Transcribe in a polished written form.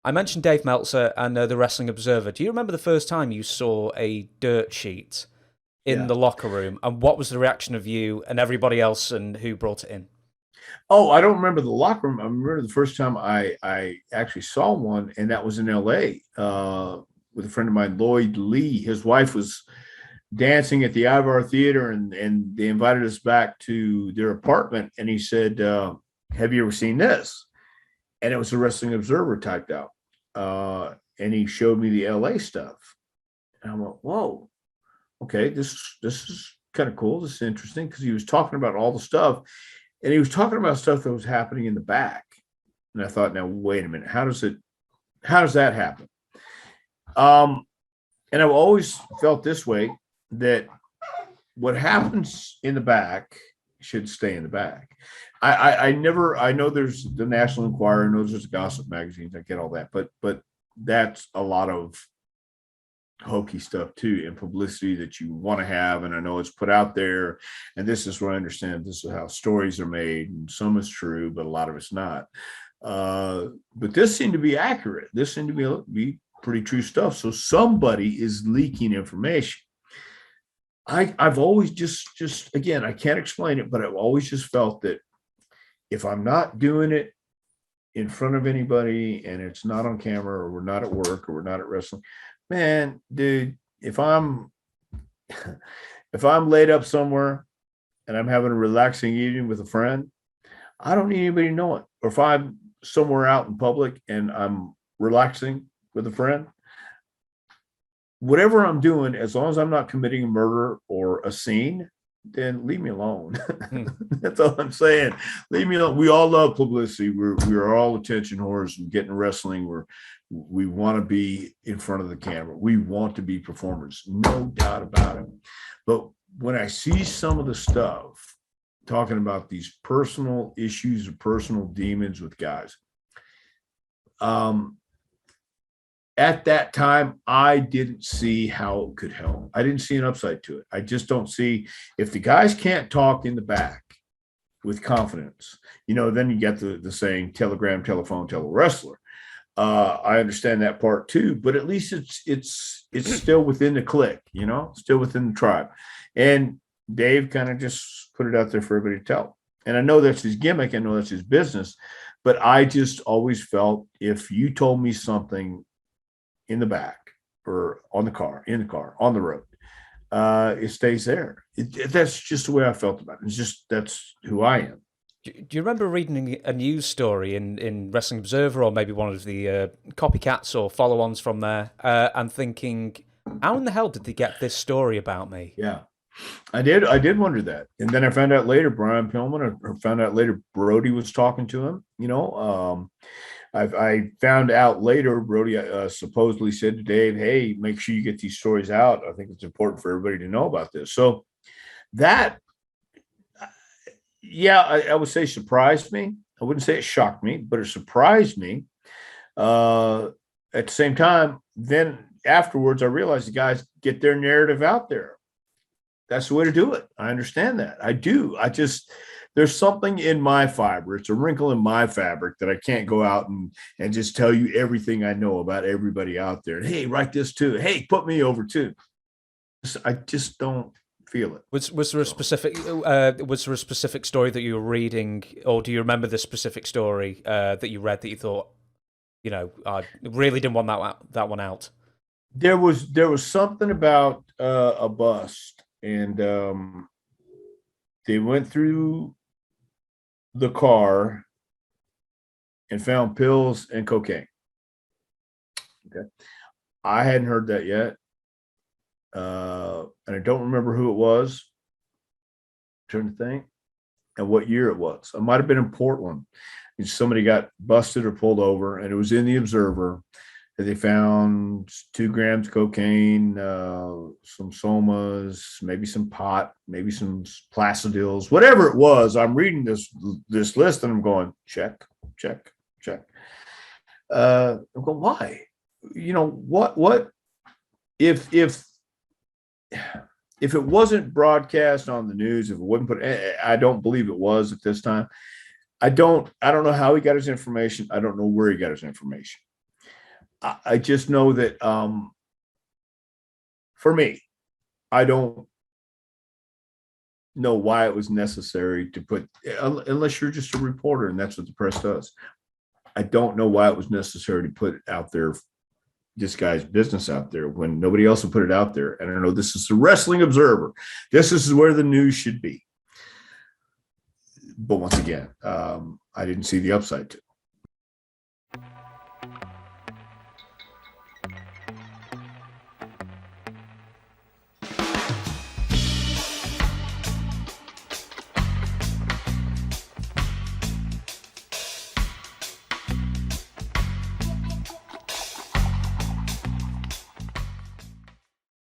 I mentioned Dave Meltzer and the Wrestling Observer. Do you remember the first time you saw a dirt sheet in Yeah. the locker room, and what was the reaction of you and everybody else, and who brought it in? Oh, I don't remember the locker room. I remember the first time I actually saw one, and that was in L.A. With a friend of mine, Lloyd Lee. His wife was dancing at the Ivar Theater, and they invited us back to their apartment. And he said, "Have you ever seen this?" And it was a Wrestling Observer typed out. And he showed me the L.A. stuff, and I went, "Whoa, okay, this is kind of cool. This is interesting," because he was talking about all the stuff, and he was talking about stuff that was happening in the back. And I thought, now wait a minute, how does that happen? Um, and I've always felt this way, that what happens in the back should stay in the back. I never, I know there's the National Enquirer, I know there's gossip magazines, I get all that, but that's a lot of hokey stuff too, and publicity that you want to have. And I know it's put out there, and this is where I understand this is how stories are made, and some is true, but a lot of it's not. But this seemed to be accurate. This seemed to be pretty true stuff. So somebody is leaking information. I've always just again, I can't explain it, but I've always just felt that if I'm not doing it in front of anybody, and it's not on camera, or we're not at work, or we're not at wrestling, man, dude, if I'm laid up somewhere and I'm having a relaxing evening with a friend, I don't need anybody to know it. Or if I'm somewhere out in public and I'm relaxing with a friend, whatever I'm doing, as long as I'm not committing a murder or a scene, then leave me alone. Hmm. That's all I'm saying. Leave me alone. We all love publicity. We are all attention whores. We get in wrestling. We want to be in front of the camera. We want to be performers, no doubt about it. But when I see some of the stuff talking about these personal issues or personal demons with guys, um, at that time, I didn't see how it could help. I didn't see an upside to it. I just don't see, if the guys can't talk in the back with confidence, then you get the saying, telegram, telephone, tell a wrestler. I understand that part too, but at least it's still within the clique, still within the tribe. And Dave kind of just put it out there for everybody to tell. And I know that's his gimmick. I know that's his business, but I just always felt, if you told me something in the back, or on the car, in the car, on the road, it stays there. That's just the way I felt about it. It's just, that's who I am. Do you remember reading a news story in Wrestling Observer, or maybe one of the copycats or follow-ons from there, and thinking, how in the hell did they get this story about me? Yeah, I did wonder that. And then I found out later, Brian Pillman, or found out later, Brody was talking to him. I found out later, Brody supposedly said to Dave, "Hey, make sure you get these stories out. I think it's important for everybody to know about this." So that, yeah, I would say surprised me. I wouldn't say it shocked me, but it surprised me. Uh, at the same time, then afterwards, I realized the guys get their narrative out there. That's the way to do it. I understand that. I do. There's something in my fiber. It's a wrinkle in my fabric that I can't go out and just tell you everything I know about everybody out there. Hey, write this too. Hey, put me over too. I just don't feel it. Was there a So specific story that you were reading, or do you remember the specific story that you read that you thought, I really didn't want that one out? there was something about a bust, and they went through the car and found pills and cocaine. Okay. I hadn't heard that yet. And I don't remember who it was. I'm trying to think and what year it was. It might have been in Portland. And somebody got busted or pulled over, and it was in the Observer that they found 2 grams cocaine, some somas, maybe some pot, maybe some placidils, whatever it was. I'm reading this list and I'm going, check, check, check. I'm going, why? What if if it wasn't broadcast on the news, if it wasn't put, I don't believe it was at this time. I don't know how he got his information. I don't know where he got his information. I just know that for me, I don't know why it was necessary to put, unless you're just a reporter and that's what the press does. I don't know why it was necessary to put out there this guy's business out there when nobody else will put it out there. And I know this is the Wrestling Observer. This is where the news should be. But once again, I didn't see the upside to it.